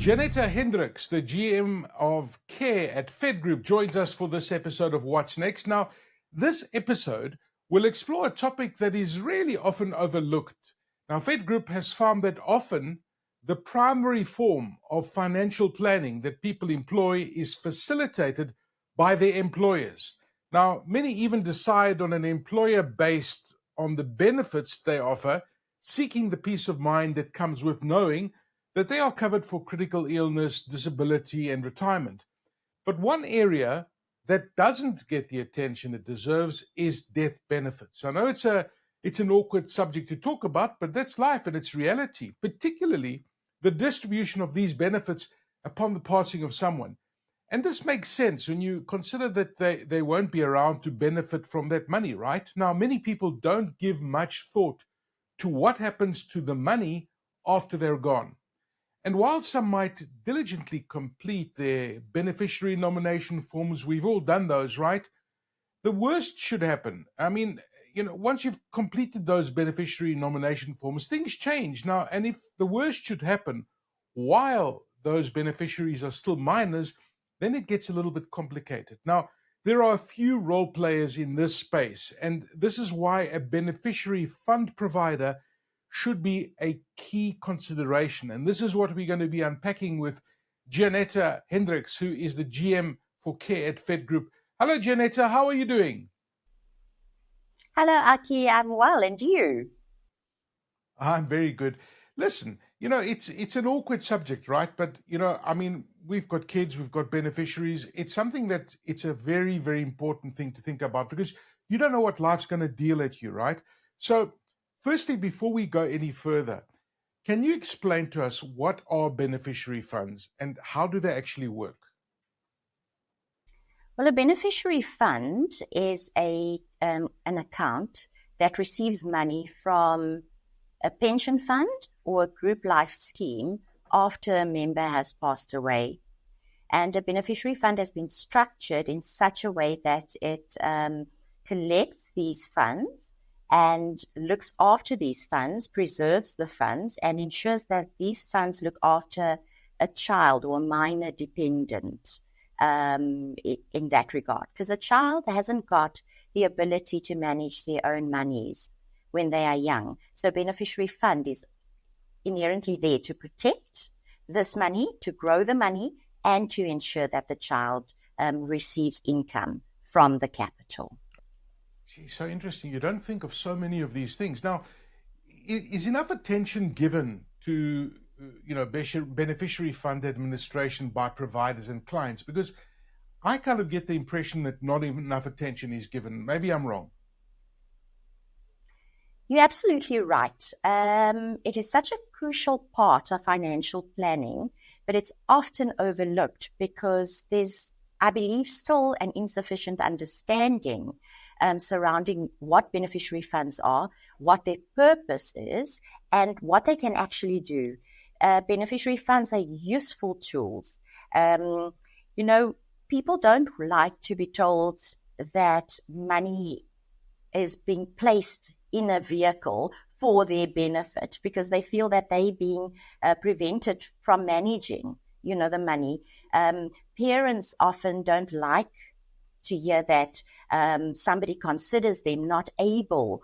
Jeanetta Hendricks, the GM of Care at Fedgroup, joins us for this episode of What's Next. Now, this episode will explore a topic that is really often overlooked. Now, Fedgroup has found that often the primary form of financial planning that people employ is facilitated by their employers. Now, many even decide on an employer based on the benefits they offer, seeking the peace of mind that comes with knowing that they are covered for critical illness, disability, and retirement. But one area that doesn't get the attention it deserves is death benefits. I know it's an awkward subject to talk about, but that's life and it's reality, particularly the distribution of these benefits upon the passing of someone. And this makes sense when you consider that they won't be around to benefit from that money, right? Now, many people don't give much thought to what happens to the money after they're gone. And while some might diligently complete their beneficiary nomination forms, we've all done those, right? The worst should happen. I mean, once you've completed those beneficiary nomination forms, things change. Now, and if the worst should happen while those beneficiaries are still minors, then it gets a little bit complicated. Now, there are a few role players in this space, and this is why a beneficiary fund provider should be a key consideration. And this is what we're going to be unpacking with Jeanetta Hendricks, who is the GM for Care at Fedgroup. Hello, Jeanetta. How are you doing? Hello, Aki. I'm well. And you? I'm very good. Listen, it's an awkward subject, right? But, we've got kids, we've got beneficiaries. It's something that it's a very, very important thing to think about because you don't know what life's going to deal at you, right? So, firstly, before we go any further, can you explain to us what are beneficiary funds and how do they actually work? Well, a beneficiary fund is an account that receives money from a pension fund or a group life scheme after a member has passed away. And a beneficiary fund has been structured in such a way that it collects these funds and looks after these funds, preserves the funds, and ensures that these funds look after a child or a minor dependent in that regard. Because a child hasn't got the ability to manage their own monies when they are young. So a beneficiary fund is inherently there to protect this money, to grow the money, and to ensure that the child receives income from the capital. So interesting. You don't think of so many of these things. Now, is enough attention given to beneficiary fund administration by providers and clients? Because I kind of get the impression that not even enough attention is given. Maybe I'm wrong. You're absolutely right. It is such a crucial part of financial planning, but it's often overlooked because there's, I believe, still an insufficient understanding surrounding what beneficiary funds are, what their purpose is, and what they can actually do. Beneficiary funds are useful tools. People don't like to be told that money is being placed in a vehicle for their benefit because they feel that they're being prevented from managing, the money. Parents often don't like to hear that somebody considers them not able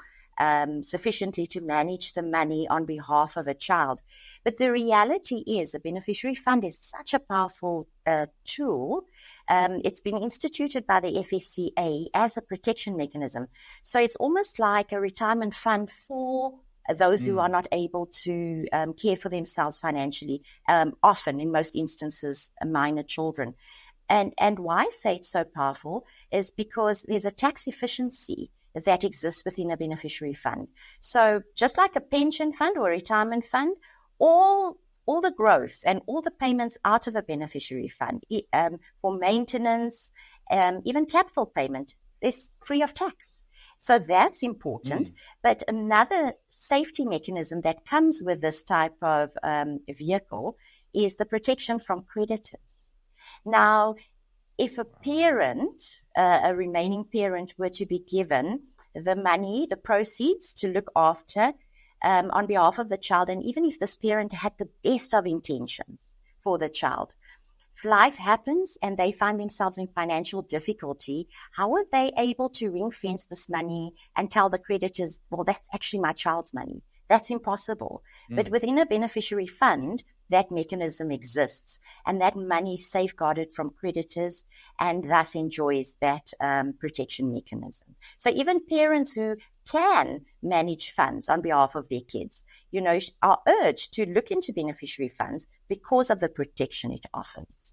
sufficiently to manage the money on behalf of a child. But the reality is a beneficiary fund is such a powerful tool. It's been instituted by the FSCA as a protection mechanism. So it's almost like a retirement fund for those who are not able to care for themselves financially, often, in most instances, minor children. And why I say it's so powerful is because there's a tax efficiency that exists within a beneficiary fund. So just like a pension fund or a retirement fund, all the growth and all the payments out of a beneficiary fund for maintenance, even capital payment, is free of tax. So that's important. But another safety mechanism that comes with this type of vehicle is the protection from creditors. Now, if a parent, a remaining parent, were to be given the money, the proceeds to look after on behalf of the child, and even if this parent had the best of intentions, for the child. If life happens and they find themselves in financial difficulty, how are they able to ring fence this money and tell the creditors, well, that's actually my child's money? That's impossible. But within a beneficiary fund, that mechanism exists, and that money is safeguarded from creditors and thus enjoys that protection mechanism. So even parents who can manage funds on behalf of their kids, are urged to look into beneficiary funds because of the protection it offers.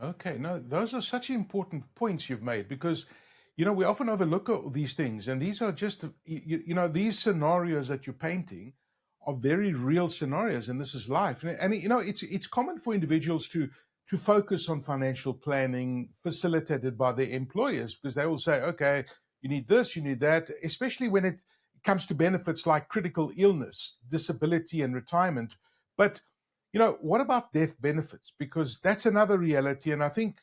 Okay, no, those are such important points you've made because, we often overlook all these things, and these are just, these scenarios that you're painting are very real scenarios, and this is life. And it's common for individuals to focus on financial planning facilitated by their employers because they will say, okay, you need this, you need that, especially when it comes to benefits like critical illness, disability, and retirement. But what about death benefits? Because that's another reality. And I think,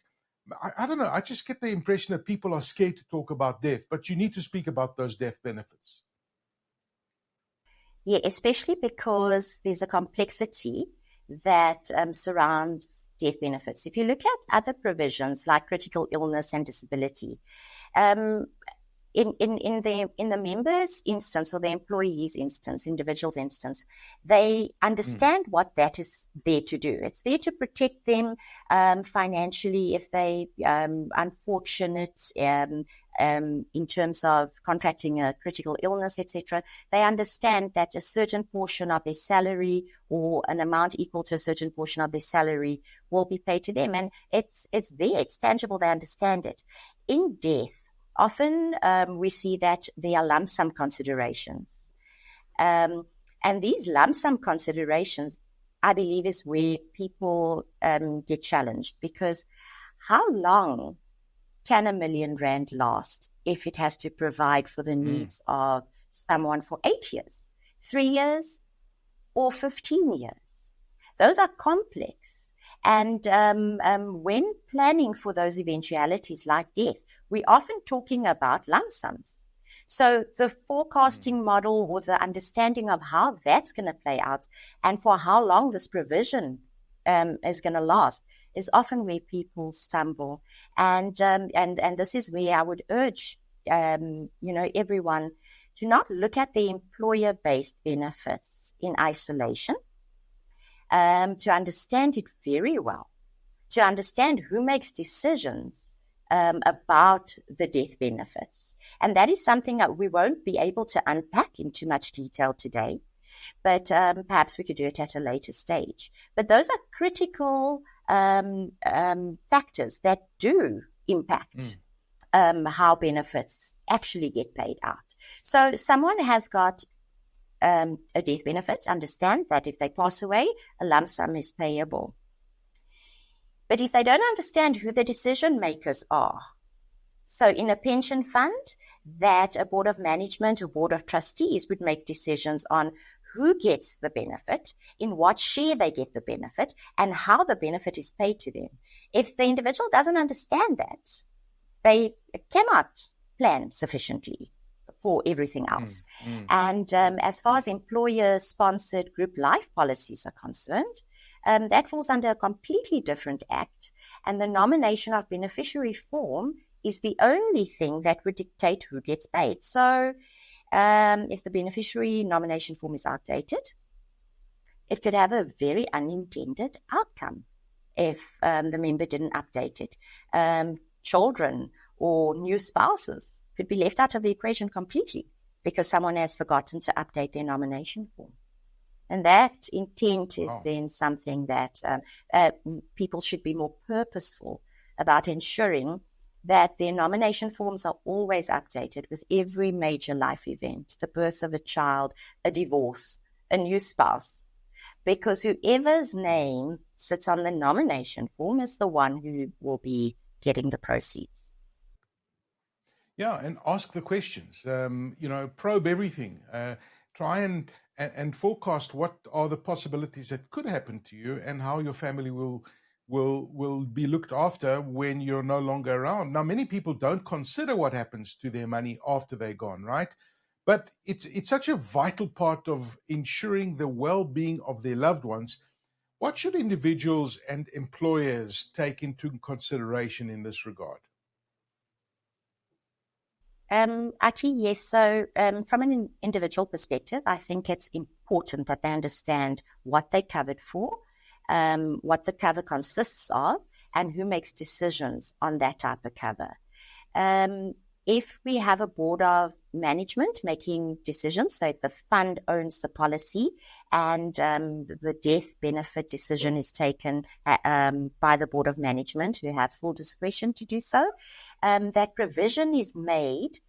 I don't know, I just get the impression that people are scared to talk about death, but you need to speak about those death benefits. Yeah, especially because there's a complexity that surrounds death benefits. If you look at other provisions like critical illness and disability, in the member's instance or the employee's instance, individual's instance, they understand what that is there to do. It's there to protect them financially if they unfortunate in terms of contracting a critical illness, etc. They understand that a certain portion of their salary or an amount equal to a certain portion of their salary will be paid to them, and it's there, it's tangible. They understand it. In death, often we see that there are lump sum considerations. And these lump sum considerations, I believe, is where people get challenged, because how long can R1 million last if it has to provide for the needs of someone for 8 years, 3 years, or 15 years? Those are complex. And when planning for those eventualities like death, we're often talking about lump sums. So the forecasting model or the understanding of how that's going to play out and for how long this provision is going to last is often where people stumble. And this is where I would urge, everyone to not look at the employer-based benefits in isolation, to understand it very well, to understand who makes decisions about the death benefits. And that is something that we won't be able to unpack in too much detail today, but perhaps we could do it at a later stage. But those are critical factors that do impact how benefits actually get paid out. So someone has got a death benefit, understand that if they pass away, a lump sum is payable. But if they don't understand who the decision makers are, so in a pension fund, that a board of management or board of trustees would make decisions on who gets the benefit, in what share they get the benefit, and how the benefit is paid to them. If the individual doesn't understand that, they cannot plan sufficiently for everything else. And as far as employer-sponsored group life policies are concerned, that falls under a completely different act, and the nomination of beneficiary form is the only thing that would dictate who gets paid. So if the beneficiary nomination form is outdated, it could have a very unintended outcome if the member didn't update it. Children or new spouses could be left out of the equation completely because someone has forgotten to update their nomination form. And that intent is then something that people should be more purposeful about ensuring that their nomination forms are always updated with every major life event, the birth of a child, a divorce, a new spouse, because whoever's name sits on the nomination form is the one who will be getting the proceeds. Yeah, and ask the questions, probe everything, try and forecast what are the possibilities that could happen to you and how your family will be looked after when you're no longer around. Now, many people don't consider what happens to their money after they're gone, right? But it's such a vital part of ensuring the well-being of their loved ones. What should individuals and employers take into consideration in this regard? Actually, yes. So, from an individual perspective, I think it's important that they understand what they're covered for, what the cover consists of, and who makes decisions on that type of cover. If we have a board of management making decisions, so if the fund owns the policy and the death benefit decision is taken by the board of management, who have full discretion to do so, that provision is made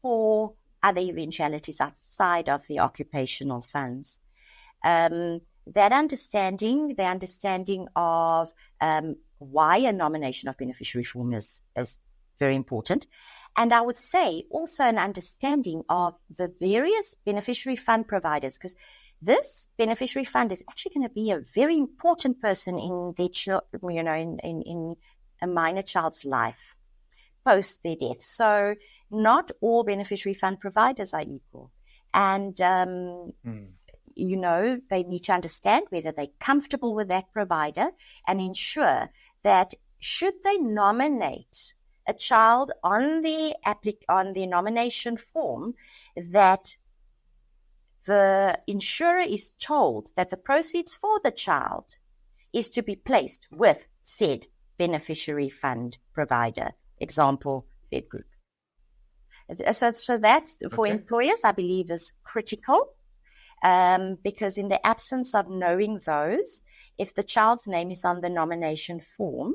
for other eventualities outside of the occupational funds. That understanding, the understanding of why a nomination of beneficiary form is very important. And I would say also an understanding of the various beneficiary fund providers, because this beneficiary fund is actually going to be a very important person in their in a minor child's life post their death. So not all beneficiary fund providers are equal. And, they need to understand whether they're comfortable with that provider and ensure that should they nominate a child on the nomination form, that the insurer is told that the proceeds for the child is to be placed with said beneficiary fund provider. Example, Fedgroup. So that for employers, I believe, is critical, because in the absence of knowing those, if the child's name is on the nomination form,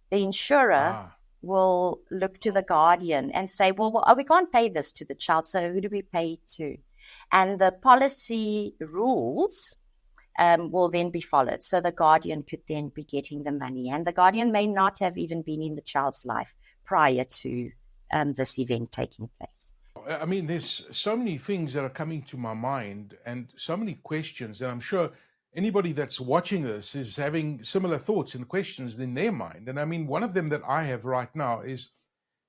the insurer will look to the guardian and say, well, we can't pay this to the child, so who do we pay it to? And the policy rules will then be followed. So the guardian could then be getting the money, and the guardian may not have even been in the child's life prior to this event taking place. I mean, there's so many things that are coming to my mind and so many questions, and I'm sure anybody that's watching this is having similar thoughts and questions in their mind. And I mean, one of them that I have right now is,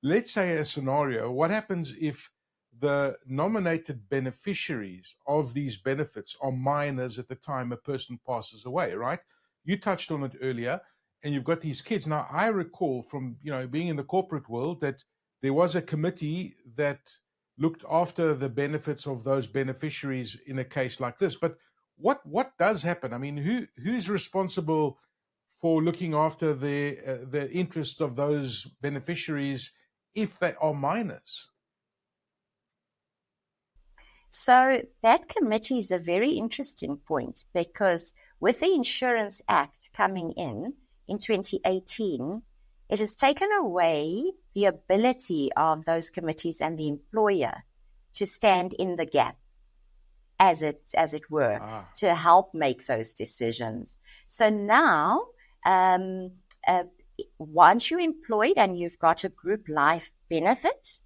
let's say a scenario, what happens if the nominated beneficiaries of these benefits are minors at the time a person passes away, right? You touched on it earlier, and you've got these kids. Now, I recall from, being in the corporate world that there was a committee that looked after the benefits of those beneficiaries in a case like this. But what does happen? I mean, who's responsible for looking after the interests of those beneficiaries if they are minors? So that committee is a very interesting point, because with the Insurance Act coming in 2018, it has taken away the ability of those committees and the employer to stand in the gap, as it were, to help make those decisions. So now, once you're employed and you've got a group life benefit,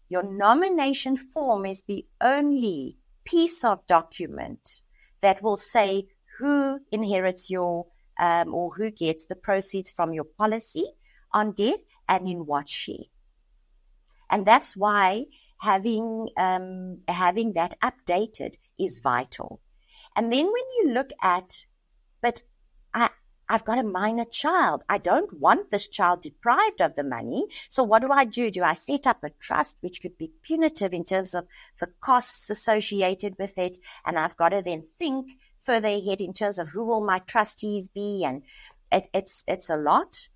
your nomination form is the only piece of document that will say who inherits your or who gets the proceeds from your policy on death and in what share. And that's why having that updated is vital. And then when you look at, but I've got a minor child. I don't want this child deprived of the money. So what do? Do I set up a trust, which could be punitive in terms of the costs associated with it? And I've got to then think further ahead in terms of who will my trustees be? And it's a lot.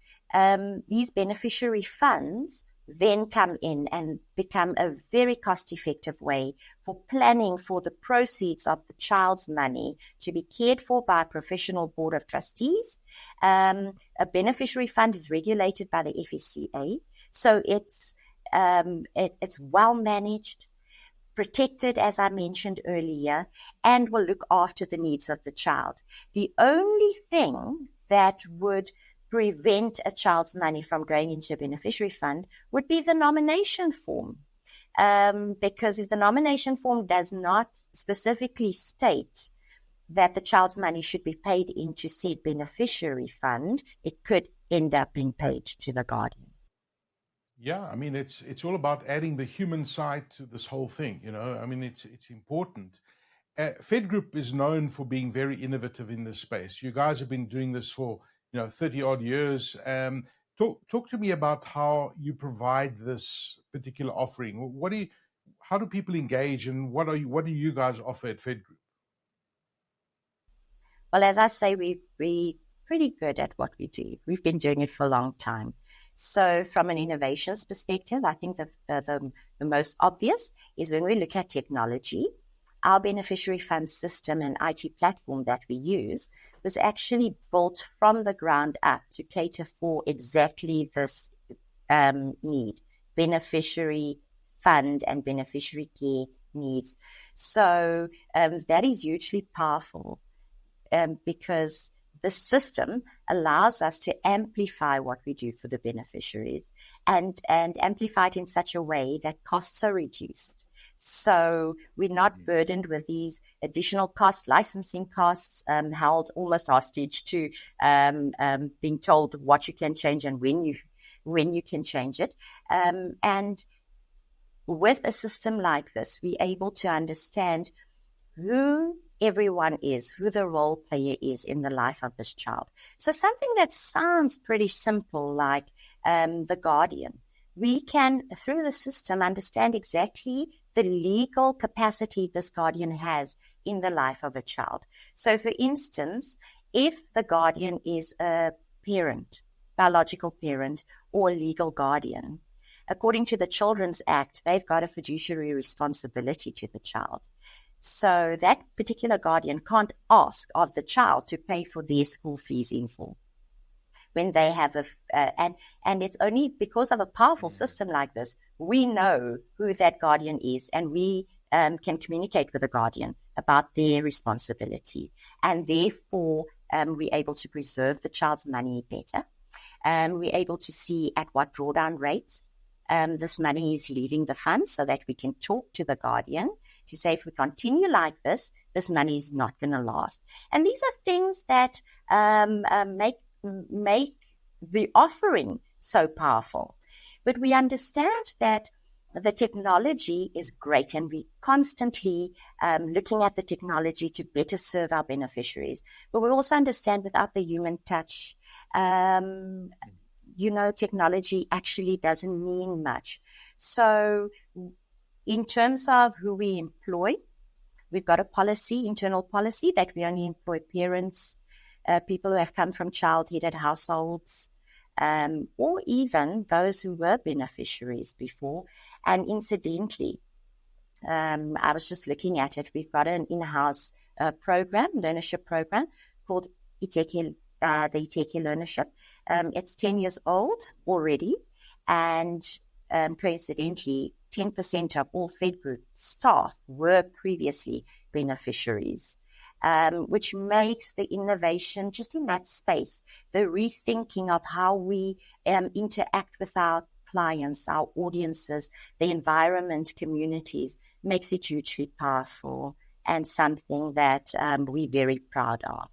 These beneficiary funds then come in and become a very cost-effective way for planning for the proceeds of the child's money to be cared for by a professional board of trustees. A beneficiary fund is regulated by the FSCA, so it's well managed, protected, as I mentioned earlier, and will look after the needs of the child. The only thing that would prevent a child's money from going into a beneficiary fund would be the nomination form. Because if the nomination form does not specifically state that the child's money should be paid into said beneficiary fund, it could end up being paid to the guardian. Yeah, I mean, it's all about adding the human side to this whole thing, I mean, it's important. Fedgroup is known for being very innovative in this space. You guys have been doing this for 30 odd years. Talk to me about how you provide this particular offering. How do people engage, and what do you guys offer at Fedgroup? Well, as I say, we're pretty good at what we do. We've been doing it for a long time. So from an innovations perspective, I think the most obvious is when we look at technology. Our beneficiary fund system and IT platform that we use was actually built from the ground up to cater for exactly this need, beneficiary fund and beneficiary care needs. So that is hugely powerful because the system allows us to amplify what we do for the beneficiaries and amplify it in such a way that costs are reduced. So we're not burdened with these additional costs, licensing costs, held almost hostage to being told what you can change and when you can change it. And with a system like this, we're able to understand who everyone is, who the role player is in the life of this child. So something that sounds pretty simple, like the guardian. We can, through the system, understand exactly the legal capacity this guardian has in the life of a child. So, for instance, if the guardian is a parent, biological parent, or a legal guardian, according to the Children's Act, they've got a fiduciary responsibility to the child. So that particular guardian can't ask of the child to pay for their school fees in full. When they have and it's only because of a powerful system like this, we know who that guardian is, and we can communicate with the guardian about their responsibility. And therefore, we're able to preserve the child's money better. We're able to see at what drawdown rates this money is leaving the fund, so that we can talk to the guardian to say, if we continue like this money is not going to last. And these are things that make the offering so powerful. But we understand that the technology is great, and we constantly looking at the technology to better serve our beneficiaries. But we also understand without the human touch, technology actually doesn't mean much. So in terms of who we employ, we've got a policy, internal policy, that we only employ parents, people who have come from child-headed households, or even those who were beneficiaries before. And incidentally, I was just looking at it. We've got an in-house learnership program called the Iteke Learnership. It's 10 years old already, and coincidentally, 10% of all Fedgroup staff were previously beneficiaries, which makes the innovation just in that space, the rethinking of how we interact with our clients, our audiences, the environment, communities, makes it hugely powerful and something that we're very proud of.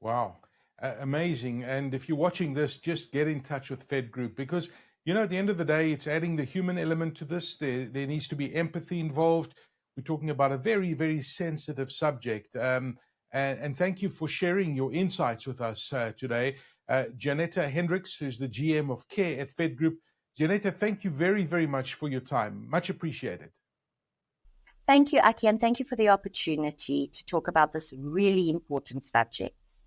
Wow. Amazing. And if you're watching this, just get in touch with Fedgroup, because at the end of the day, it's adding the human element to this. There needs to be empathy involved. We're talking about a very, very sensitive subject. And thank you for sharing your insights with us today. Jeanetta Hendricks, who's the GM of Care at Fedgroup. Jeanetta, thank you very, very much for your time. Much appreciated. Thank you, Aki, and thank you for the opportunity to talk about this really important subject.